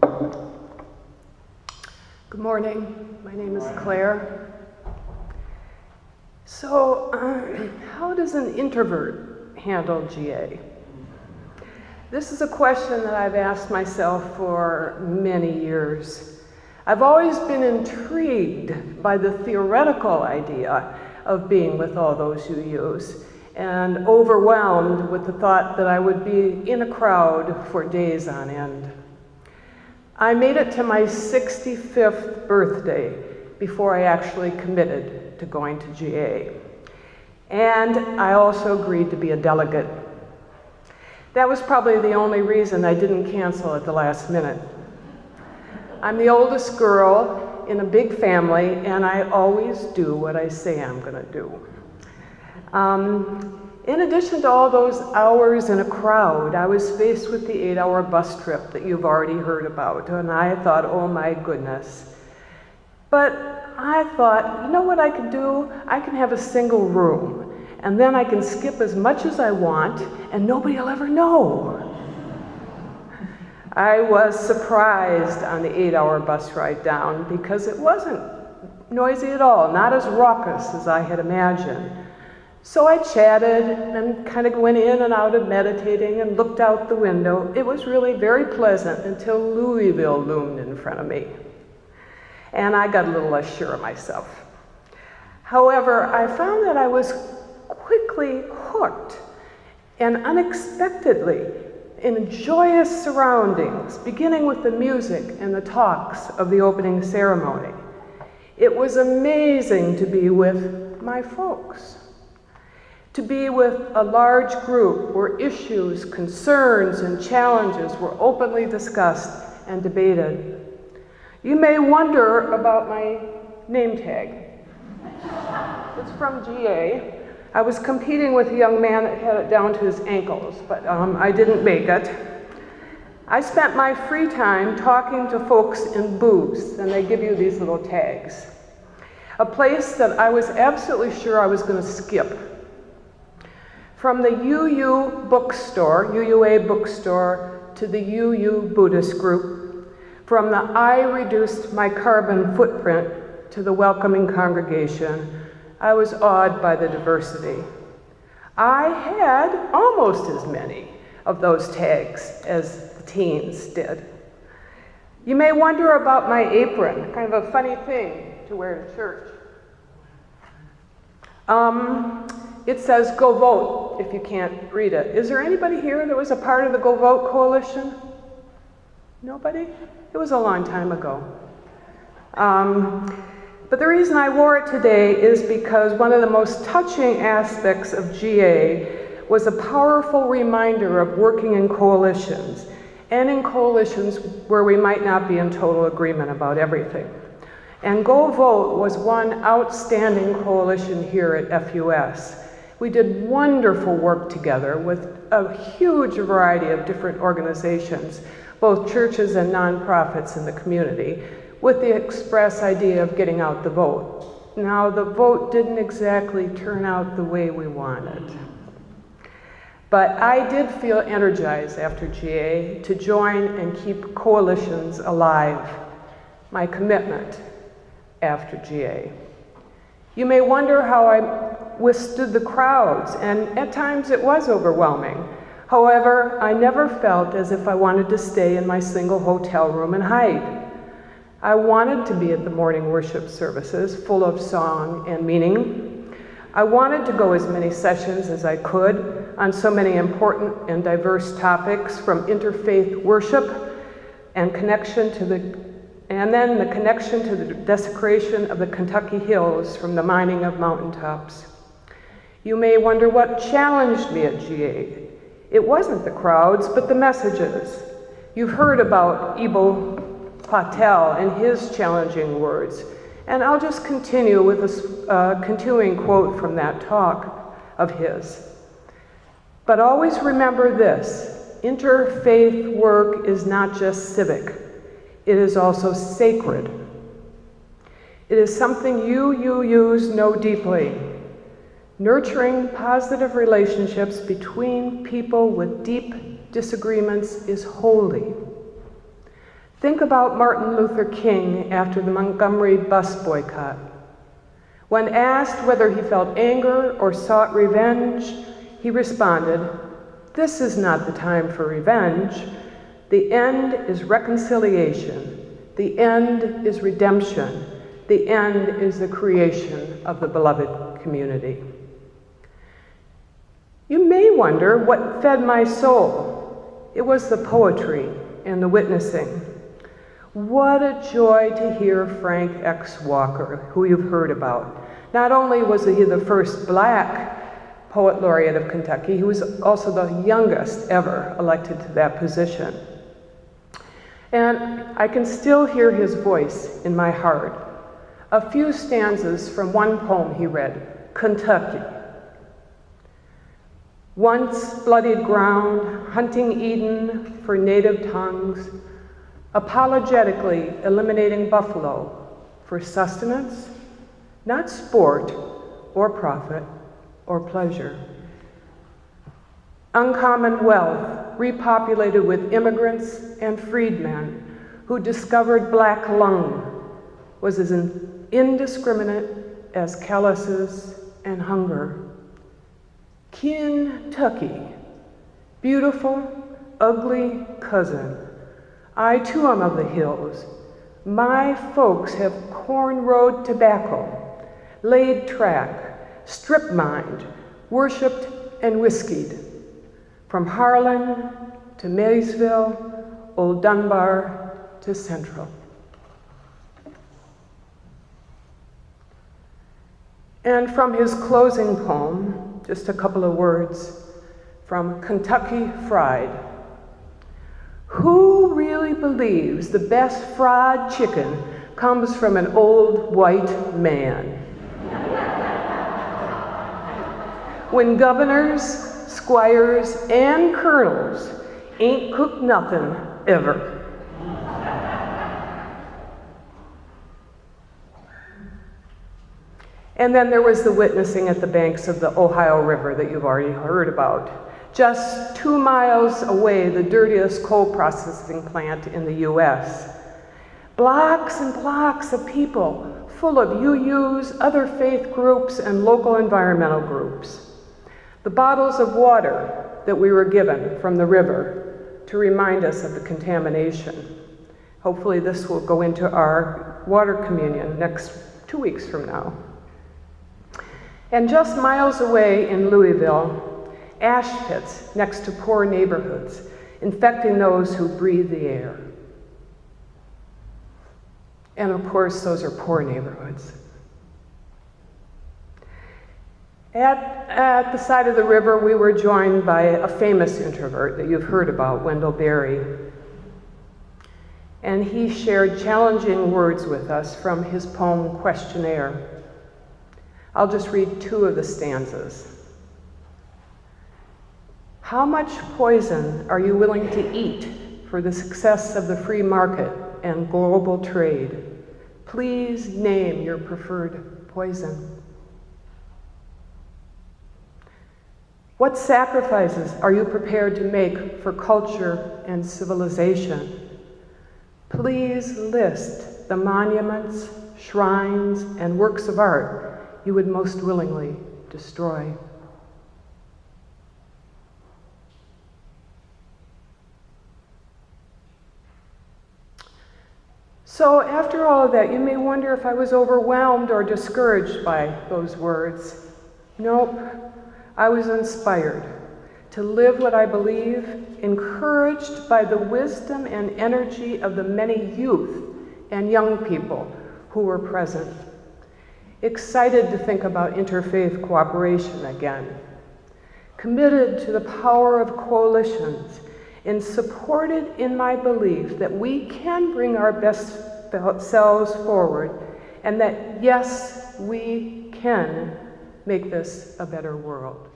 Good morning. My name is Claire. So, how does an introvert handle GA? This is a question that I've asked myself for many years. I've always been intrigued by the theoretical idea of being with all those you use, and overwhelmed with the thought that I would be in a crowd for days on end. I made it to my 65th birthday before I actually committed to going to GA. And I also agreed to be a delegate. That was probably the only reason I didn't cancel at the last minute. I'm the oldest girl in a big family, and I always do what I say I'm gonna do. In addition to all those hours in a crowd, I was faced with the 8-hour bus trip that you've already heard about, and I thought, oh my goodness. But I thought, you know what I could do? I can have a single room, and then I can skip as much as I want, and nobody will ever know. I was surprised on the 8-hour bus ride down because it wasn't noisy at all, not as raucous as I had imagined. So I chatted and kind of went in and out of meditating and looked out the window. It was really very pleasant until Louisville loomed in front of me. And I got a little less sure of myself. However, I found that I was quickly hooked and unexpectedly in joyous surroundings, beginning with the music and the talks of the opening ceremony. It was amazing to be with my folks. To be with a large group where issues, concerns, and challenges were openly discussed and debated. You may wonder about my name tag. It's from GA. I was competing with a young man that had it down to his ankles, but I didn't make it. I spent my free time talking to folks in booths, and they give you these little tags. A place that I was absolutely sure I was going to skip. From the UU bookstore, UUA bookstore, to the UU Buddhist group, from the I reduced my carbon footprint to the welcoming congregation, I was awed by the diversity. I had almost as many of those tags as the teens did. You may wonder about my apron, kind of a funny thing to wear to church. It says, "Go vote," if you can't read it. Is there anybody here that was a part of the Go Vote Coalition? Nobody? It was a long time ago. But the reason I wore it today is because one of the most touching aspects of GA was a powerful reminder of working in coalitions, and in coalitions where we might not be in total agreement about everything. And Go Vote was one outstanding coalition here at FUS. We did wonderful work together with a huge variety of different organizations, both churches and nonprofits in the community, with the express idea of getting out the vote. Now, the vote didn't exactly turn out the way we wanted. But I did feel energized after GA to join and keep coalitions alive, my commitment after GA. You may wonder how I withstood the crowds, and at times it was overwhelming. However, I never felt as if I wanted to stay in my single hotel room and hide. I wanted to be at the morning worship services, full of song and meaning. I wanted to go as many sessions as I could on so many important and diverse topics, from interfaith worship and then the connection to the desecration of the Kentucky hills from the mining of mountaintops. You may wonder what challenged me at GA. It wasn't the crowds, but the messages. You've heard about Ibo Patel and his challenging words, and I'll just continue with a continuing quote from that talk of his. But always remember this: interfaith work is not just civic, it is also sacred. It is something you know deeply. Nurturing positive relationships between people with deep disagreements is holy. Think about Martin Luther King after the Montgomery bus boycott. When asked whether he felt anger or sought revenge, he responded, "This is not the time for revenge. The end is reconciliation. The end is redemption. The end is the creation of the beloved community." You may wonder what fed my soul. It was the poetry and the witnessing. What a joy to hear Frank X. Walker, who you've heard about. Not only was he the first Black poet laureate of Kentucky, he was also the youngest ever elected to that position. And I can still hear his voice in my heart. A few stanzas from one poem he read, Kentucky. Once bloodied ground, hunting Eden for native tongues, apologetically eliminating buffalo for sustenance, not sport or profit or pleasure. Uncommon wealth repopulated with immigrants and freedmen who discovered black lung was as indiscriminate as calluses and hunger. Kentucky, beautiful, ugly cousin. I too am of the hills. My folks have corn-rode tobacco, laid track, strip-mined, worshipped and whiskied. From Harlan to Maysville, Old Dunbar to Central. And from his closing poem, just a couple of words from Kentucky Fried. Who really believes the best fried chicken comes from an old white man? When governors, squires, and colonels ain't cooked nothing ever. And then there was the witnessing at the banks of the Ohio River that you've already heard about. Just 2 miles away, the dirtiest coal processing plant in the US. Blocks and blocks of people full of UUs, other faith groups, and local environmental groups. The bottles of water that we were given from the river to remind us of the contamination. Hopefully this will go into our water communion next 2 weeks from now. And just miles away in Louisville, ash pits next to poor neighborhoods, infecting those who breathe the air. And of course, those are poor neighborhoods. At the side of the river, we were joined by a famous introvert that you've heard about, Wendell Berry. And he shared challenging words with us from his poem, Questionnaire. I'll just read 2 of the stanzas. How much poison are you willing to eat for the success of the free market and global trade? Please name your preferred poison. What sacrifices are you prepared to make for culture and civilization? Please list the monuments, shrines, and works of art you would most willingly destroy. So after all of that, you may wonder if I was overwhelmed or discouraged by those words. Nope, I was inspired to live what I believe, encouraged by the wisdom and energy of the many youth and young people who were present. Excited to think about interfaith cooperation again, committed to the power of coalitions, and supported in my belief that we can bring our best selves forward, and that yes, we can make this a better world.